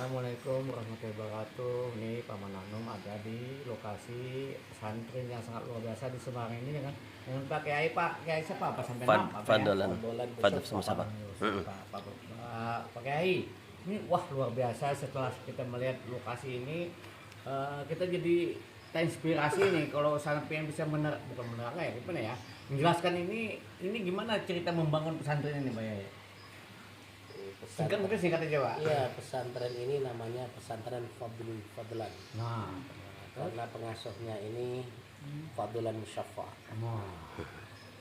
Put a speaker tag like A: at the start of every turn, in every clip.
A: Assalamualaikum warahmatullahi wabarakatuh. Ini Paman Anum ada di lokasi pesantren yang sangat luar biasa di Semarang ini dengan Pak Kiai. Pak Kiai siapa? Pak sampai nama Pak ya?
B: Fadolan. Fadol sama siapa?
A: Pak Kiai. Ini wah luar biasa setelah kita melihat lokasi ini kita jadi terinspirasi nih kalau sampai yang bisa bukan menerangkan ya gimana ya menjelaskan ini gimana cerita membangun pesantren ini Pak Kiai. Singkat mungkin singkat aja Pak.
C: Iya, pesantren ini namanya pesantren Fadlan.
A: Nah,
C: Karena pengasuhnya ini Fadlan Musyafa.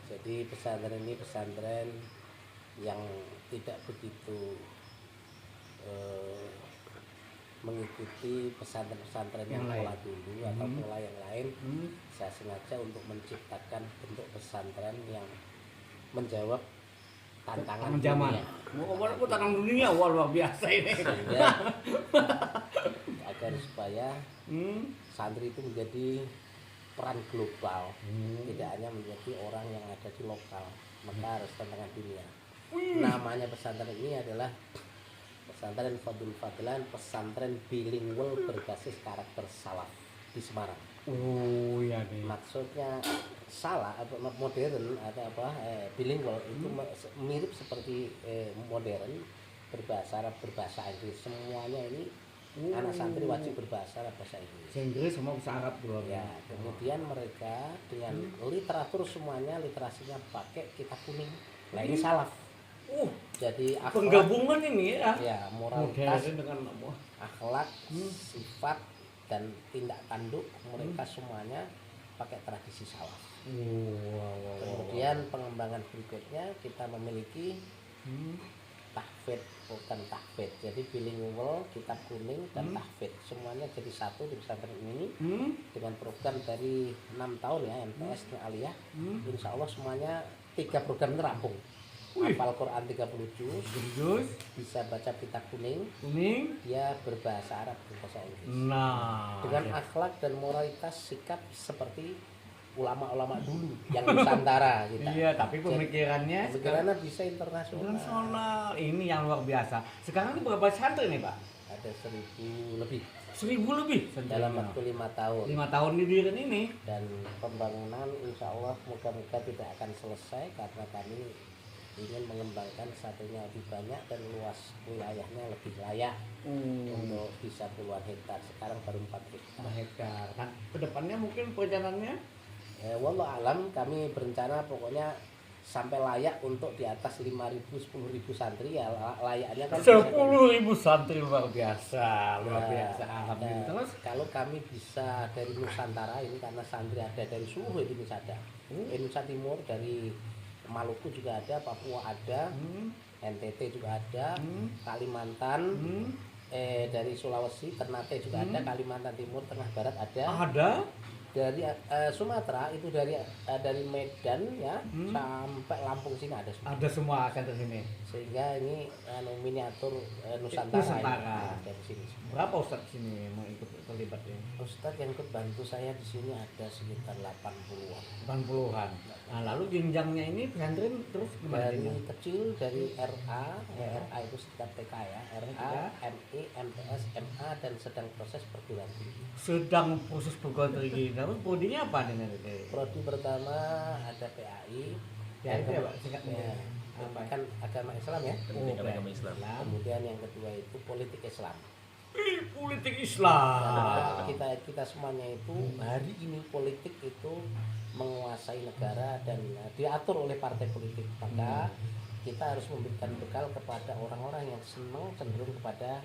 C: Jadi pesantren ini pesantren yang tidak begitu mengikuti pesantren-pesantren yang pola dulu atau pola yang lain. Saya sengaja untuk menciptakan bentuk pesantren yang menjawab tantangan
A: zaman. Walaupun tantangan dunia, wah luar biasa ini.
C: Sehingga agar supaya santri itu menjadi peran global, tidak hanya menjadi orang yang ada di lokal, maka harus tantangan dunia. Namanya pesantren ini adalah pesantren Fadlan, pesantren bilingual berbasis karakter salaf di Semarang.
A: Oh iya nih.
C: Maksudnya salah atau modern atau bilingual itu mirip seperti modern, berbahasa Arab, berbahasa Inggris, semuanya ini anak santri wajib berbahasa Arab, bahasa Inggris.
A: Inggris sama bahasa Arab dulu.
C: Ya, kemudian mereka dengan literatur semuanya literasinya pakai kitab kuning. Nah ini salaf. Jadi akhlak,
A: Penggabungan ini ya.
C: ya moralitas,
A: Modern dengan
C: akhlak, sifat dan tindak tanduk mereka semuanya pakai tradisi salaf. Kemudian pengembangan berikutnya kita memiliki tahfidz, bukan tahfidz. Jadi bilingual, kitab kuning dan tahfidz semuanya jadi satu di pesantren ini dengan program dari 6 tahun ya MTS dan Aliyah. Insya Allah semuanya 3 program terampung. Hafal Quran 30 juz, bisa baca kitab kuning, dia berbahasa Arab, berbahasa Inggris.
A: Nah,
C: dengan akhlak dan moralitas sikap seperti ulama-ulama dulu yang Nusantara kita.
A: Iya, tapi pemikirannya
C: bisa internasional.
A: Ini yang luar biasa. Sekarang ini berapa santri nih Pak?
C: Ada 1000 lebih
A: 1000 lebih
C: dalam waktu 5 tahun.
A: 5 tahun didirikan ini.
C: Dan pembangunan insya Allah moga-moga tidak akan selesai karena kami ingin mengembangkan satunya lebih banyak dan luas wilayahnya lebih layak untuk bisa puluhan hektar. Sekarang baru 4
A: hektar. Nah, kedepannya mungkin perjalanannya?
C: Wallah alam, kami berencana pokoknya sampai layak untuk di atas 5.000 10.000 santri ya layaknya kan
A: 10.000 santri luar biasa, alhamdulillah.
C: Terus kalau kami bisa dari Nusantara ini karena santri ada dari seluruh Indonesia ada. Indonesia Timur dari Maluku juga ada, Papua ada, NTT juga ada, Kalimantan, dari Sulawesi, Ternate juga ada, Kalimantan Timur, Tengah Barat ada. Dari Sumatera itu dari Medan ya sampai Lampung sini ada semua.
A: Ada semua santri sini.
C: Sehingga ini miniatur Nusantara. Ya, dari sini.
A: Berapa ustadz sini mau ikut terlibat ini?
C: Ustadz yang ikut bantu saya di sini ada sekitar 80-an.
A: 80-an. Nah, lalu jenjangnya ini pesantren terus gimana?
C: Dari kecil dari RA itu sekitar TK ya, RA, MI, MTS, MA dan sedang proses perguruan tinggi.
A: Sedang proses perguruan tinggi. Lalu prodinya apa dengan itu?
C: Prodi pertama ada PAI.
A: Ya itu ya Pak, singkatnya.
C: Kan agama Islam ya.
B: Agama Islam.
C: Kemudian yang kedua itu politik Islam.
A: Politik Islam.
C: Karena kita semuanya itu hari ini politik itu menguasai negara dan diatur oleh partai politik, maka kita harus memberikan bekal kepada orang-orang yang senang cenderung kepada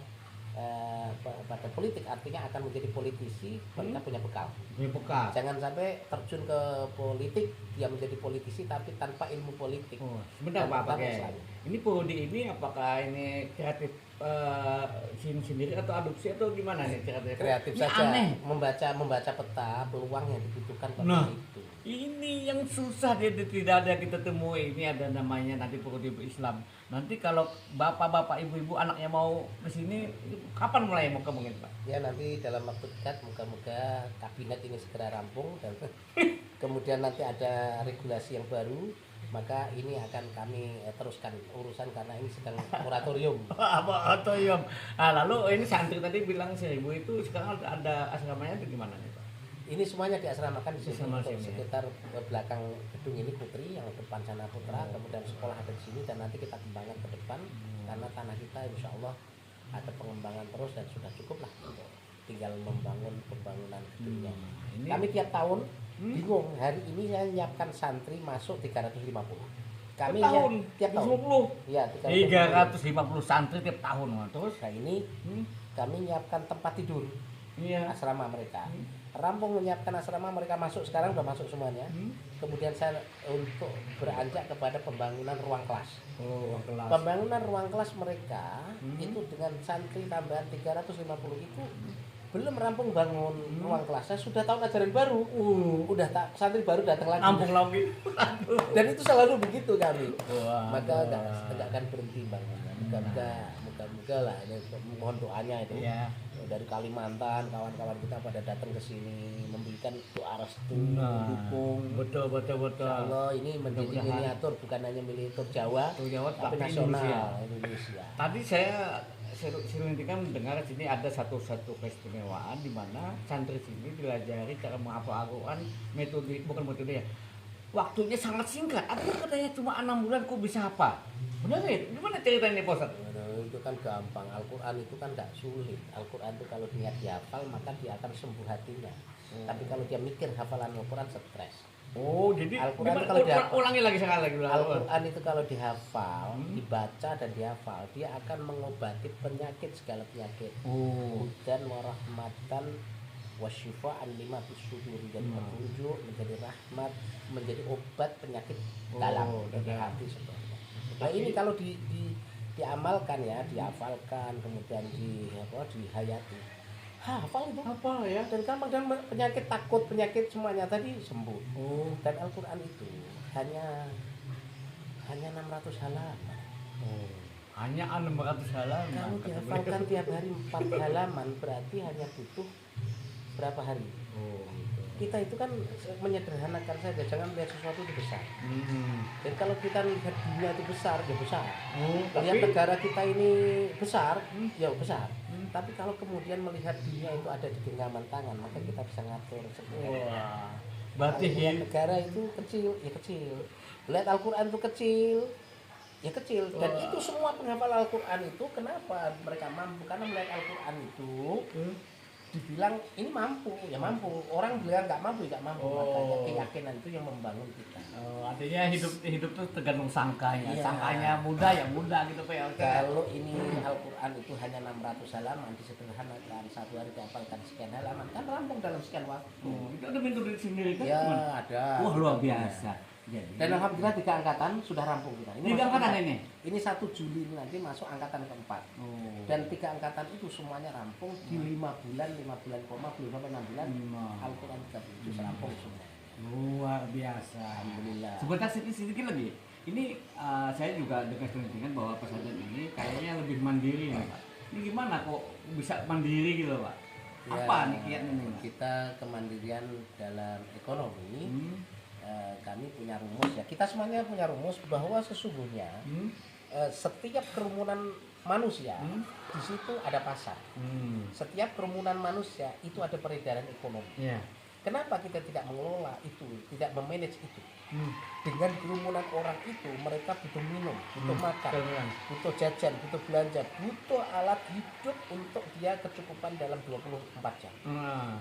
C: politik, artinya akan menjadi politisi mereka punya bekal. Jangan sampai terjun ke politik dia menjadi politisi tapi tanpa ilmu politik.
A: Sebentar Pak, ini prodi ini apakah ini kreatif sendiri atau adopsi atau gimana nih
C: kreatif saja, aneh. membaca peta peluang yang dibutuhkan pada itu.
A: Ini yang susah tidak ada kita temui. Ini ada namanya nanti prodi Islam. Nanti kalau bapak-bapak, ibu-ibu anaknya mau ke sini, kapan mulai mau mungkin Pak?
C: Ya nanti dalam waktu dekat moga-moga kabinet ini segera rampung dan kemudian nanti ada regulasi yang baru maka ini akan kami teruskan urusan karena ini sedang moratorium.
A: Moratorium. Nah, lalu ini santri tadi bilang 1000 itu sekarang ada asramanya itu gimana nih Pak?
C: Ini semuanya diasramakan di sini,
A: Asrama
C: untuk
A: sini, ya.
C: sekitar belakang gedung ini Putri, yang depan sana Putra, kemudian sekolah ada di sini dan nanti kita kembangkan ke depan karena tanah kita insya Allah ada pengembangan terus dan sudah cukup lah untuk tinggal membangun pembangunan gedungnya.
A: Ini
C: Kami tiap tahun bingung, hari ini saya menyiapkan santri masuk 350. Kami
A: tahun
C: tiap tahun.
A: 20.
C: Iya,
A: 350 santri tiap tahun. Terus
C: Nah ini kami menyiapkan tempat tidur
A: iya.
C: asrama mereka. Rampung menyiapkan asrama mereka masuk, sekarang sudah masuk semuanya. Kemudian saya untuk beranjak kepada pembangunan ruang kelas.
A: Oh, kelas.
C: Pembangunan ruang kelas mereka itu dengan santri tambahan 350 itu belum rampung bangun ruang kelasnya, sudah tahun ajaran baru. Udah santri baru datang lagi.
A: Nampung lagi.
C: Dan itu selalu begitu kami.
A: Wah,
C: Maka enggak akan berhenti bangunnya. Moga-moga lah ini mohon doanya itu.
A: Iya.
C: Dari Kalimantan kawan-kawan kita pada datang ke sini memberikan doa restu,
A: Nah,
C: dukung.
A: betul.
C: Insya Allah ini menjadi
A: Mudah-mudahan.
C: miniatur, bukan hanya miniatur Jawa,
A: Tuh, Jawa,
C: tapi
A: tapi
C: nasional Indonesia.
A: Tadi saya kan mendengar sini ada satu keistimewaan di mana santri sini dilajari cara menghafal Al-Quran, bukan metode ya. Waktunya sangat singkat. Aku katanya cuma 6 bulan kok bisa apa? Benar ya? Gimana ceritanya Pak Ustadz?
C: Itu kan gampang. Al-Quran itu kan tidak sulit. Al-Quran itu kalau niat dihafal maka dia akan sembuh hatinya. Tapi kalau dia mikir hafalan Al-Quran stres.
A: Oh, jadi
C: Al-Quran
A: gimana?
C: kalau dihafal.
A: Ulangi lagi sekali lagi.
C: Al-Quran itu kalau dihafal, dibaca dan dihafal, dia akan mengobati penyakit, segala penyakit. Dan warahmatan wasyifaan lima fisudur, jadi petunjuk, menjadi rahmat, menjadi obat penyakit dalam dari hati sebenarnya. Nah ini kalau diamalkan ya, dihafalkan, kemudian dihayati, hafal itu
A: Apa ya?
C: dan gampang, dan penyakit takut, penyakit semuanya tadi sembuh. Dan Al-Quran itu hanya 600 halaman.
A: Hanya 600 halaman.
C: Kalau dihafalkan tiap hari 4 halaman berarti hanya butuh berapa hari? Kita itu kan menyederhanakan saja, jangan melihat sesuatu itu besar. Dan kalau kita lihat dunia itu besar, ya besar. Lihat negara kita ini besar, ya besar. Tapi kalau kemudian melihat dunia itu ada di genggaman tangan, maka kita bisa ngatur seperti
A: Wah, berarti
C: lihat negara itu kecil, ya kecil. Lihat Al-Quran itu kecil, ya kecil. Dan itu semua penghafal Al-Quran itu kenapa mereka mampu? Karena melihat Al-Quran itu dibilang ini mampu, ya mampu. Orang bilang nggak mampu, ya nggak mampu. Makanya keyakinan itu yang membangun kita.
A: Artinya hidup tuh tergantung sangkanya.
C: Iya.
A: Sangkanya mudah ya mudah gitu Pak ya.
C: Kalau ini Al-Quran itu hanya 600 halaman, disederhanakan, satu hari dihafalkan sekian halaman, kan rampung dalam sekian waktu.
A: Itu ada metode sendiri kan?
C: Ya
A: Gimana?
C: ada.
A: Wah luar biasa. Jadi,
C: Dan alhamdulillah 3 angkatan sudah rampung kita.
A: Tiga
C: masuk
A: angkatan
C: keempat.
A: ini?
C: Ini 1 Juli ini nanti masuk angkatan keempat. Dan 3 angkatan itu semuanya rampung di 5 bulan, 5 bulan koma, belum sampai 6 bulan. Al-Quran 37 rampung semua.
A: luar biasa.
C: Alhamdulillah.
A: Sebentar sedikit lagi. Ini saya juga dengar dengan bahwa pesantren ini kayaknya lebih mandiri nih Pak. Ini gimana kok bisa mandiri gitu Pak?
C: Ya,
A: Apa nih kiatnya nih Pak?
C: kita kemandirian dalam ekonomi. Kami punya rumus ya, kita semuanya punya rumus bahwa sesungguhnya setiap kerumunan manusia di situ ada pasar. Setiap kerumunan manusia itu ada peredaran ekonomi.
A: Iya.
C: Kenapa kita tidak mengelola itu, tidak memanage itu? Dengan kerumunan orang itu mereka butuh minum, butuh makan, butuh jajan, butuh belanja, butuh alat hidup untuk dia kecukupan dalam 24 jam.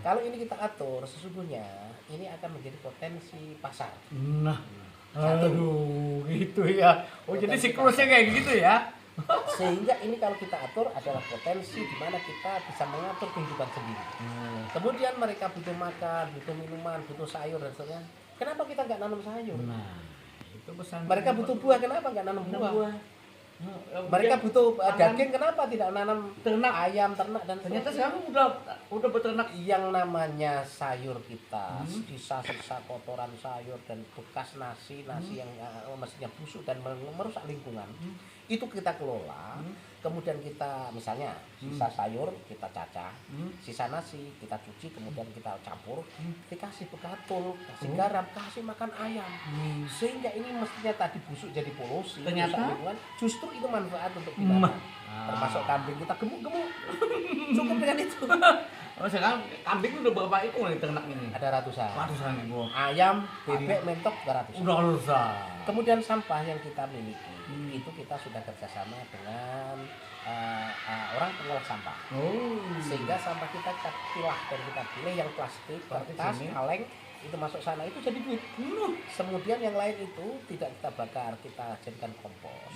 C: Kalau ini kita atur, sesungguhnya ini akan menjadi potensi pasar.
A: Nah, aduh, gitu ya. Oh, jadi siklusnya kayak gitu ya?
C: Sehingga ini kalau kita atur adalah potensi di mana kita bisa mengatur kehidupan sendiri. Kemudian mereka butuh makan, butuh minuman, butuh sayur dan sebagainya. Kenapa kita nggak nanam sayur?
A: Nah, itu pesan.
C: Mereka butuh buah, kenapa nggak nanam buah? Mereka butuh daging, kenapa tidak nanam
A: ternak
C: ayam, ternak dan
A: ternyata
C: sebagainya?
A: sekarang udah beternak.
C: Yang namanya sayur kita, sisa-sisa kotoran sayur dan bekas nasi yang mestinya busuk dan merusak lingkungan, itu kita kelola. Kemudian kita misalnya sisa sayur kita cacah, sisa nasi kita cuci, kemudian kita campur, dikasih bekatul, kasih garam, kasih makan ayam, sehingga ini mestinya tadi busuk jadi polusi,
A: Ternyata?
C: rusak lingkungan, justru itu manfaat untuk kita, termasuk kambing kita gemuk-gemuk, cukup dengan itu.
A: Oh, sekarang kambing udah berapa ekor nih ternak ini?
C: Ada ratusan.
A: Ratusan ribu.
C: Ayam, bebek, mentok 200.
A: Udah rusak.
C: Kemudian sampah yang kita miliki itu kita sudah kerjasama dengan orang pengolah sampah.
A: Oh.
C: Sehingga sampah kita pilah dan kita pilih yang plastik,
A: Plastik
C: kertas,
A: sini.
C: kaleng itu masuk sana itu jadi duit. Kemudian yang lain itu tidak kita bakar, kita jadikan kompos.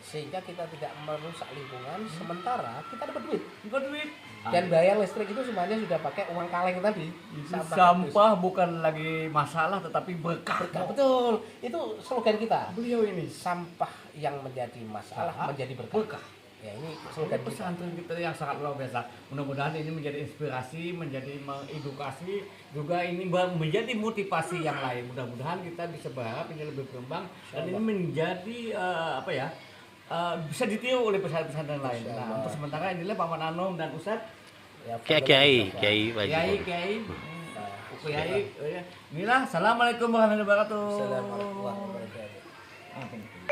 C: Sehingga kita tidak merusak lingkungan, sementara kita dapat duit.
A: Bukan duit.
C: Dan bayar listrik itu semuanya sudah pakai uang kaleng tadi.
A: Sampah bukan lagi masalah tetapi berkah.
C: Berkah. Betul. Itu slogan kita.
A: Beliau ini
C: Sampah yang menjadi masalah menjadi berkah.
A: berkah.
C: Ya ini
A: Ini
C: slogan kita.
A: pesantren kita yang sangat luar biasa. Mudah-mudahan ini menjadi inspirasi, menjadi mengedukasi, juga ini menjadi motivasi yang lain. Mudah-mudahan kita bisa berharap ini lebih berkembang dan ini menjadi bisa ditiru oleh pesantren-pesantren lain. Nah, untuk sementara inilah Paman Anom dan Ustadz.
C: Ya,
B: Kiai,
C: Fadil.
B: Kiai, Pak Haji.
A: Kiai,
C: Nah,
A: Kiai. Inilah. Assalamualaikum warahmatullahi wabarakatuh.
C: Assalamualaikum warahmatullahi wabarakatuh.